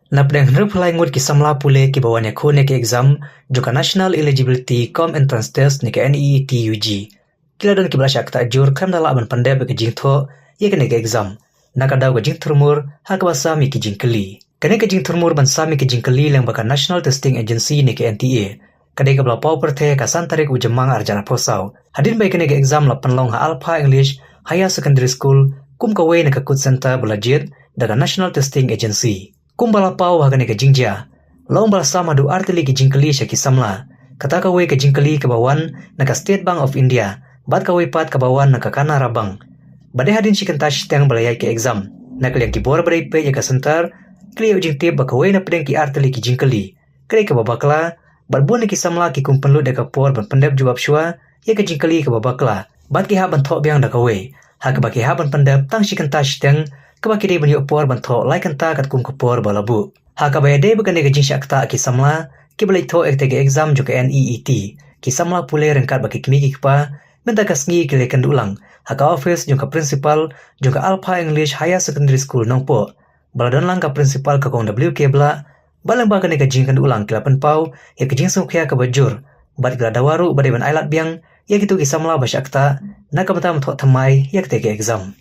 Na pedang reply ngut ki Samla pule ki bawania khone ke exam joka National Eligibility Com Entrance Test ni ke NEET-UG. Kila don ki belasak ta jur kan dala ban pandai ke Jingtho ye ke exam. Na kadau ke Jingthurmur ha ke basa mi ki Jingkylli. Kene ke Jingthurmur ban sami ke Jingkylli lang baka National Testing Agency ni ke NTA. Kadai ke belapau perthe ka santarik ujemang arjana posau. Hadin bai kene ke exam la panlong ha Alpha English Higher Secondary School kum ka wei na ka kut center belajit daga National Testing Agency. Kumbala pau hagane ke Jingjia. Long balasa madu artili ke Jingkylli syaki Samla. Kata ka wei ke Jingkylli ke bawan na ka State Bank of India. Bat ka wei pat ke bawan na ka Kanara Bank. Badai hadin shikan tash teng balayai ke exam. Na kaliang ki bor badai pe ka center. Kali ujing tip baka wei na pedeng ki artili ke Jingkylli. Kali ke Bakla. Bat buan ki Samla ki kumpenlut deka por ban pendep jawab syua. Ye ke Jingkylli ke Bakla. Bat ki ha ban Thoh Biang daka wei. Ha ke baki ha ban pendep tang shikan tash teng. Kabaki day banyo por banto like anta kat kum kopor balabu. Haka baya day bukan nega jingsya akta ki Samla ki balai tho ek tege exam jo ke NEET ki Samla pule rengkat baki kimi ki pa menta kasngi ki lekan dulang. Haka office jo ka principal jo ka Alpha English Higher Secondary School nongpo. Baladon lang ka principal ka kong WK bla balang ba ka nega jingkan dulang ki lapan pau ya ki jingsung kya ka bajur. Bat kila dawaru badai ban ailat biang ya gitu ki Samla basya akta na kamata mthok thamai ya ki tege exam.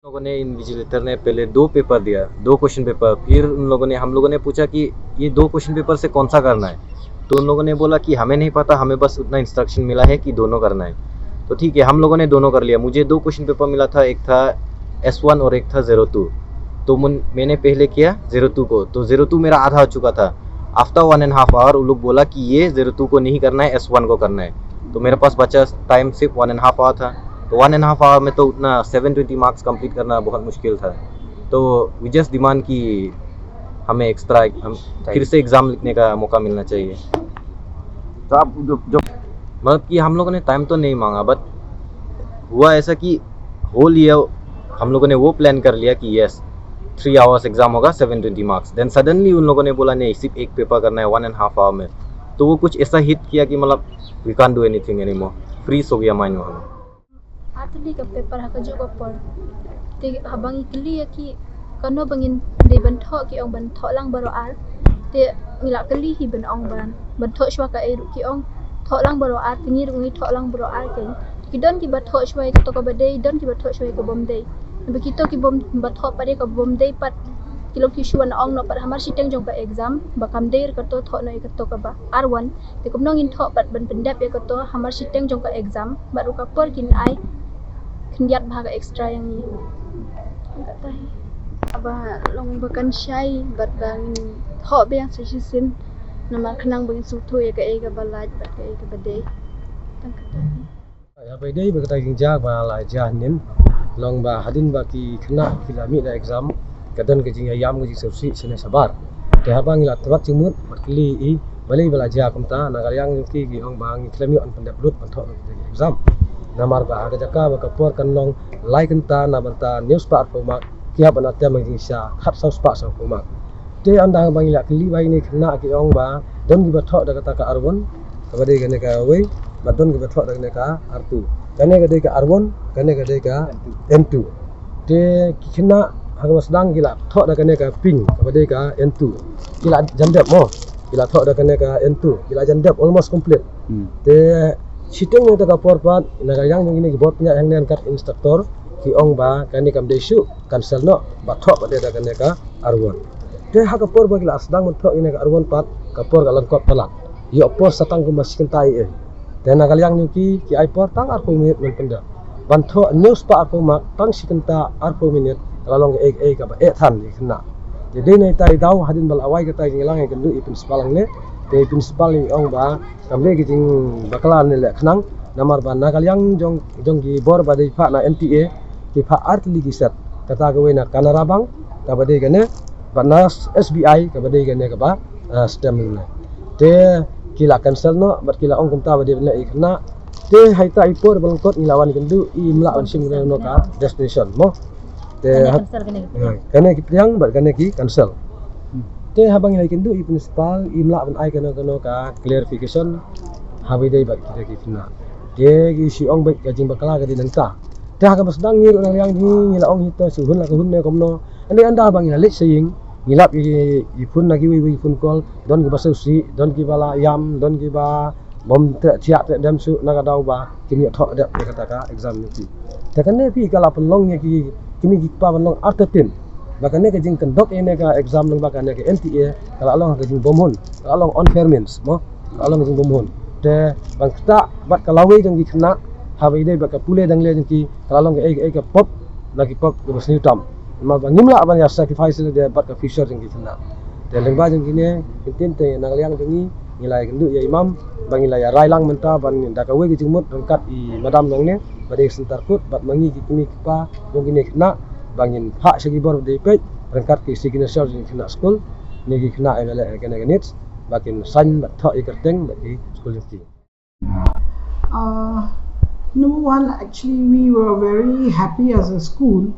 लोगों ने invigilator ने पहले 2 paper दिया, 2 question paper. फिर हम लोगों ने पूछा कि ये 2 क्वेश्चन पेपर से कौन सा करना है। तो उन लोगों ने बोला कि हमें नहीं पता, हमें बस उतना इंस्ट्रक्शन मिला है कि दोनों करना है। तो ठीक है, हम लोगों ने दोनों कर लिया। मुझे 2 क्वेश्चन पेपर मिला था, एक था S1 और एक था 02। तो मैंने पहले किया 02 को। तो 02 मेरा आधा हो चुका था। आफ्टर 1.5 आवर वो लोग बोला कि ये 02 को नहीं करना है, S1 को करना है। तो मेरे पास बचा टाइम सिर्फ 1.5 आवर था। तो 1.5 आवर में तो उतना 720 मार्क्स कंप्लीट करना बहुत मुश्किल था। तो वी जस्ट डिमांड कि हमें एक्स्ट्रा फिर से एग्ज़ाम लिखने का मौका मिलना चाहिए। तो आप जो मतलब कि हम लोगों ने टाइम तो नहीं मांगा, बट हुआ ऐसा कि होल ईयर हम लोगों ने वो प्लान कर लिया कि यस 3 आवर्स एग्ज़ाम होगा, 720 मार्क्स। देन सडनली उन लोगों ने बोला नहीं, सिर्फ एक पेपर करना है 1.5 आवर में। तो वो कुछ ऐसा हिट किया कि मतलब we can't do anything anymore, freeze हो गया माइंड वहाँ में। Atli ke paper hak juga por. Ti habang ikli ya ki kano bangin de banthok ki ong banthok lang baro ar. Ti ngila kali hi ban ong ban. Banthok shwa ka eru ki ong thok lang baro ar tingir ngi thok lang baro ar ke. Ki don ki bathok shwa ka to ka badai, don ki bathok shwa ka bom dei. Nabi kita ki bom bathok pare ka bom dei pat kilo ki shwa na ong no pat hamar siteng jong ka exam bakam dei ka to thok no ka to ka ba R1. Ti kum nong in thok pat ban pendap ya ka to hamar siteng jong ka exam baru ka por kin ai kendiat bahaga ekstra yang ni. Tak tahu. Abah long bukan syai berbangin Thoh Biang sesisin nama kenang bangin sutu ya ke ega balaj bat ke ega badai. Tak tahu. Ya badai berkata ginjak balai janin long ba hadin baki kena filami da exam kadan ke jing ayam ke jing subsi sene sabar. Ke habang ila tebat jimut berkeli I balai belajar kumta nagaryang ki gi ong bang filami on pendaplut untuk exam. Namar ba aga jaka ba kapor kanong like enta na banta news part format kia bana te mangjing sha khat sau spa sau format te anda bang ila kli bai ni khna ki ong ba don gi ba tho da kata ka arwon ka bade gane ka we ba don gi ba tho da gane ka r2 gane ga de ka arwon gane ga de ka m2 te ki khna ha ba sedang gila tho da gane ka ping ka bade ka n2 gila jandep mo gila tho da gane ka n2 gila jandep almost complete te Siteng yang tak porpat, naga yang ini kibot punya yang nean kat instruktor, ki ong ba kani kam desu cancel no, bathok pada dah kani ka arwon. Dia hak kapor bagi lah sedang mentok ini ka arwon pat, kapor galan kop talak. Yo por satang ku maskin tai eh. Dan naga yang ni ki aipor tang arpo minit menpenda. Banthok news pa arpo mak tang sikenta arpo minit, lalong ka ba than ni kena. Jadi ni tai dau hadin bal awai ka tai ngilang yang kendu ipin sepalang ni. Te principal ni ong ba kamle ki jing Bakla ni le khnang namar ba na kalyang jong gi bor ba dei pha na NTA ki pha artli gi set kata ga na Kanara Bank ka ba dei gane ba na SBI ka ba dei gane ka ba stem ni te kila cancel no ba kila ong kumta ba dei na ikna te haita ipor balangkot ni lawan kendu I mla on sim no ka destination mo te kane ki priang ba kane ki cancel te habang ilai kendu I principal I mla ban ai kana ka clarification habi dei bak kita ki fina te gi si ong bek ka jing Bakla ka dinang ta te ha ka basdang ni orang yang ni la ong hito si hun la ka hun ne komno ande anda bang ila let saying ngilap I phun lagi we phun call don ki basau si don ki bala yam don ki ba bom te chiat te dem su naga dau ba kimi tho de kata ka exam ni ta kan ne pi kala pelong ye ki kimi ki pa pelong artetin bakane ke jing kendok ene ka exam lang bakane ke NTA kala long ke jing bomhon kala long on fairments mo kala long jing bomhon te bang ta bat kalawe jang ki khna hawe de baka pule dang le jang ki kala long ke ke pop lagi pop ke basni tam ma bang nimla ban ya sacrifice de bat ka fisher jang ki khna te leng ba jang ki ne tin te nang liang jang ni ngilai kendu ya imam bang ngilai ya rai lang menta ban da ka we ki jing mot kat I madam long ne bade sentar kut bat mangi ki kimi pa jang ki ne khna bangin hak segi bor de pet rangkat ki signature ni kena school ni ki kena emele kena nits bakin san bat tho ikerteng bagi school ni. Number one, actually we were very happy as a school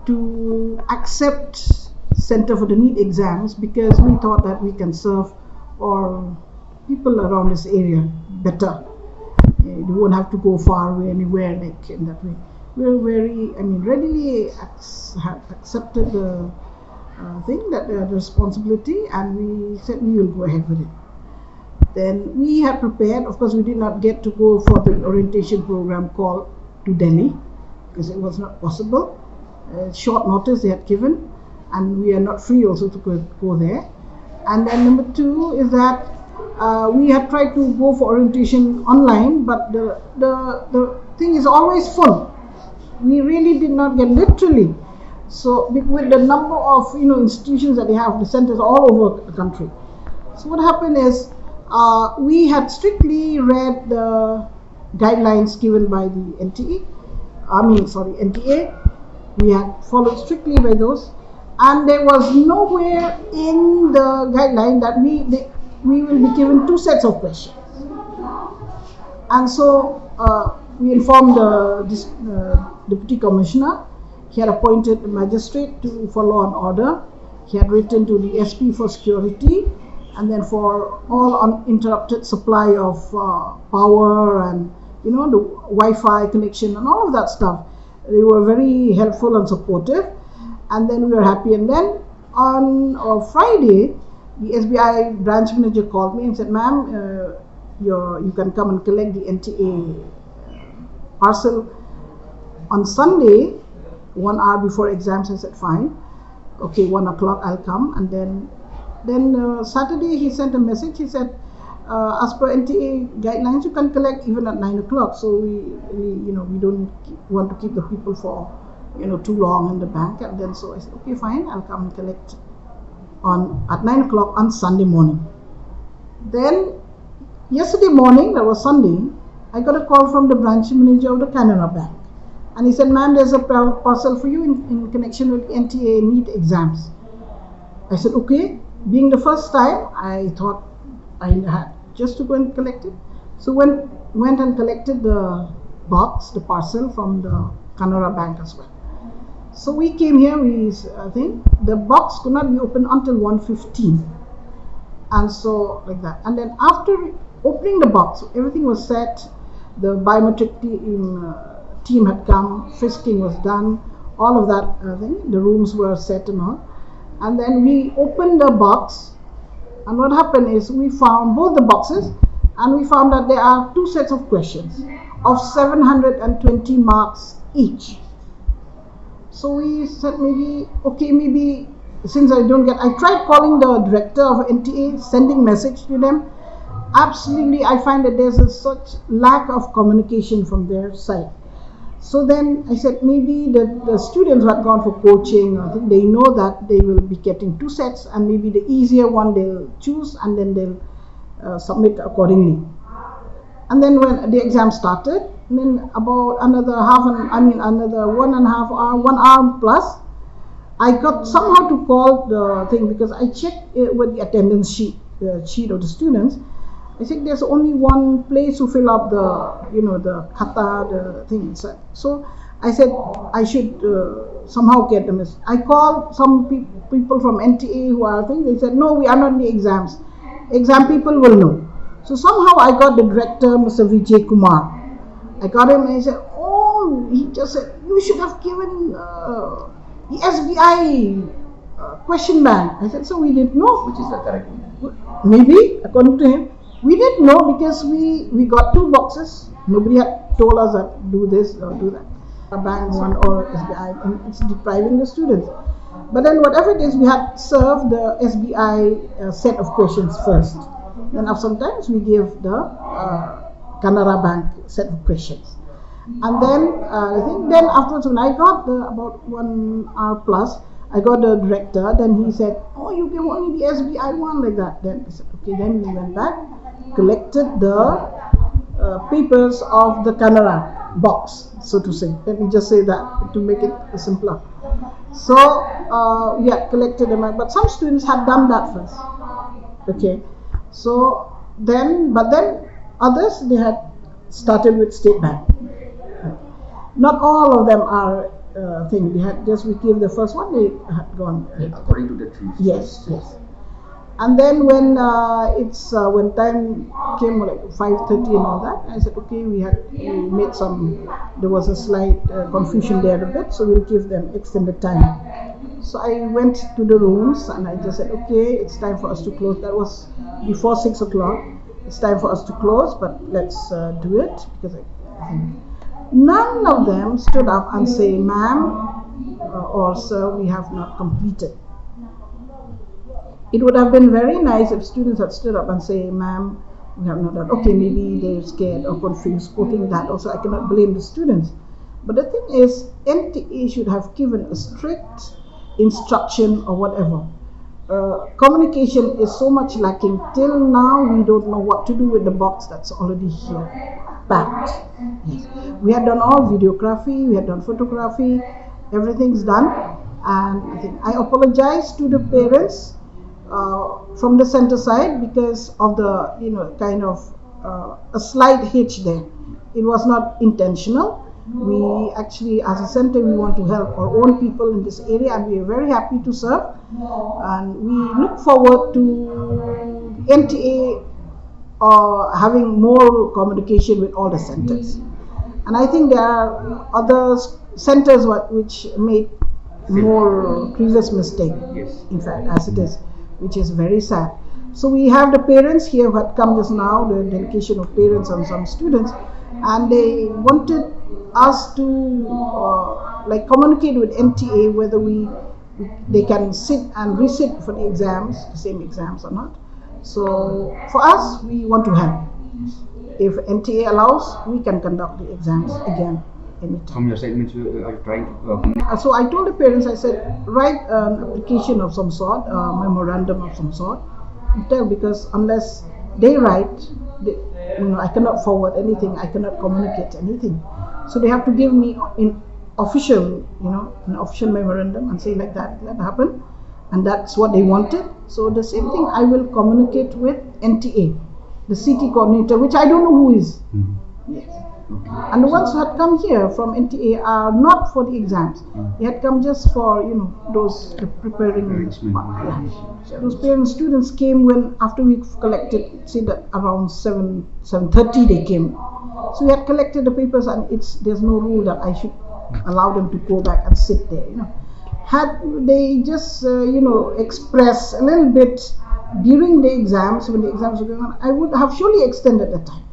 to accept Center for the NEET exams because we thought that we can serve our people around this area better. You won't have to go far away anywhere like in that way. We were very, readily accepted the thing, that the responsibility, and we said we will go ahead with it. Then we had prepared, of course we did not get to go for the orientation program call to Delhi because it was not possible. Short notice they had given, and we are not free also to go there. And then number two is that we had tried to go for orientation online, but the thing is always full. We really did not get literally. So with the number of institutions that they have, the centers all over the country. So what happened is we had strictly read the guidelines given by the NTA. We had followed strictly by those, and there was nowhere in the guideline that we will be given 2 sets of questions. And so we informed the Deputy Commissioner. He had appointed a magistrate to follow an order. He had written to the SP for security, and then for all uninterrupted supply of power and the Wi-Fi connection and all of that stuff. They were very helpful and supportive, and then we were happy. And then on Friday, the SBI branch manager called me and said, "Ma'am, you can come and collect the NTA parcel on Sunday, 1 hour before exams." I said, "Fine, okay, 1 o'clock I'll come." And then Saturday he sent a message. He said, "As per NTA guidelines, you can collect even at 9 o'clock. So we don't want to keep the people for too long in the bank." And then so I said, "Okay, fine, I'll come and collect at 9 o'clock on Sunday morning." Then yesterday morning, that was Sunday, I got a call from the branch manager of the Canara Bank, and he said, "Ma'am, there's a parcel for you in connection with NTA NEET exams." I said, "Okay." Being the first time, I thought I had just to go and collect it. So went and collected the box, the parcel from the Canara Bank as well. So we came here. I think the box could not be opened until 1:15, and so like that. And then after opening the box, everything was set. The biometric team had come. Frisking was done. All of that thing. The rooms were set and all. And then we opened the box, and what happened is we found both the boxes, and we found that there are 2 sets of questions of 720 marks each. So we said maybe since I tried calling the director of NTA, sending message to them. Absolutely, I find that there's such lack of communication from their side. So then I said maybe the students who had gone for coaching, I think they know that they will be getting 2 sets, and maybe the easier one they'll choose, and then they'll submit accordingly. And then when the exam started, and then about another 1.5 hour, 1 hour plus, I got somehow to call the thing because I checked with the attendance sheet, the sheet of the students. I think there's only one place to fill up the khata, the thing inside. So I said I should somehow get them. I called some people from NTA who are they said, "No, we are not in the exams. Exam people will know." So somehow I got the director, Mr. Vijay Kumar. I got him and he said, "Oh," he just said, "you should have given the SBI question bank. I said, so we didn't know. Which is the correct one? Maybe, according to him, we didn't know because we got 2 boxes. Nobody had told us that do this or do that. A bank one or SBI, and it's depriving the students. But then whatever it is, we had served the SBI set of questions first. Then after sometimes we give the Canara Bank set of questions. And then I think then afterwards when I got about 1 hour plus, I got the director. Then he said, "Oh, you give only the SBI one," like that. Then I said, "Okay." Then we went back, collected the papers of the Canara box, so to say. Let me just say that to make it simpler. So collected them, but some students had done that first. Okay, so then others, they had started with State Bank. Not all of them are thing. They had just, we gave the first one, they had gone. According to the trees. Yes. And then when when time came like 5:30 and all that, I said, okay, we made some. There was a slight confusion there a bit, so we'll give them extended time. So I went to the rooms and I just said, okay, it's time for us to close. That was before 6 o'clock. It's time for us to close, but let's do it because I think none of them stood up and say, "Ma'am or sir, we have not completed." It would have been very nice if students had stood up and say, "Ma'am, we have not done." Okay, maybe they're scared or confused, quoting that. Also, I cannot blame the students. But the thing is, NTA should have given a strict instruction or whatever. Communication is so much lacking. Till now, we don't know what to do with the box that's already here, packed. Yes. We had done all videography, we had done photography, everything's done. And I apologize to the parents from the center side because of the kind of a slight hitch there. It was not intentional. We actually, as a center, we want to help our own people in this area, and we are very happy to serve. And we look forward to NTA having more communication with all the centers. And I think there are other centers which made more previous mistake. Yes. In fact, as it is, which is very sad. So we have the parents here who had come just now, the delegation of parents and some students, and they wanted us to communicate with NTA whether they can sit and resit for the exams, the same exams or not. So for us, we want to help. If NTA allows, we can conduct the exams again anytime. From your statements, you are trying to. So I told the parents, I said, write an application of some sort, a memorandum of some sort, because unless they write, I cannot forward anything, I cannot communicate anything. So they have to give me in official, an official memorandum and say like that happened, and that's what they wanted. So the same thing I will communicate with NTA, the city coordinator, which I don't know who is. Yes. Okay. And the ones who had come here from NTA are not for the exams. They had come just for the preparing. Yeah. Those parents, students came when after we collected, say that around 7:30 they came. So we had collected the papers, and there's no rule that I should allow them to go back and sit there. Had they just express a little bit during the exams, when the exams were going on, I would have surely extended the time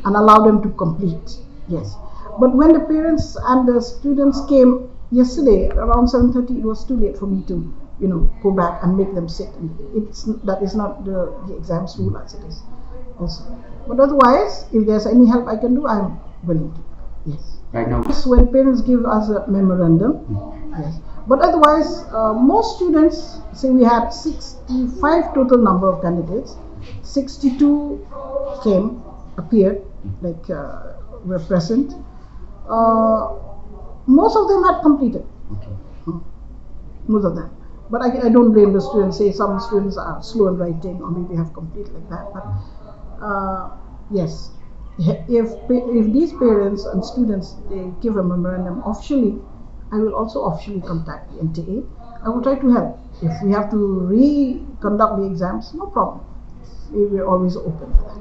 and allow them to complete. Yes. But when the parents and the students came yesterday around 7:30, it was too late for me to go back and make them sit. And that is not the exams rule as it is also. But otherwise, if there's any help I can do, I'm willing to. Yes. Right now. When parents give us a memorandum, yes. But otherwise, most students, say we had 65 total number of candidates, 62 appeared, were present. Most of them had completed. Okay. Most of them. But I don't blame the students. Say some students are slow in writing or maybe have completed like that. But yes, if these parents and students, they give a memorandum officially, I will also officially contact the NTA. I will try to help. If we have to reconduct the exams, no problem. We are always open for that.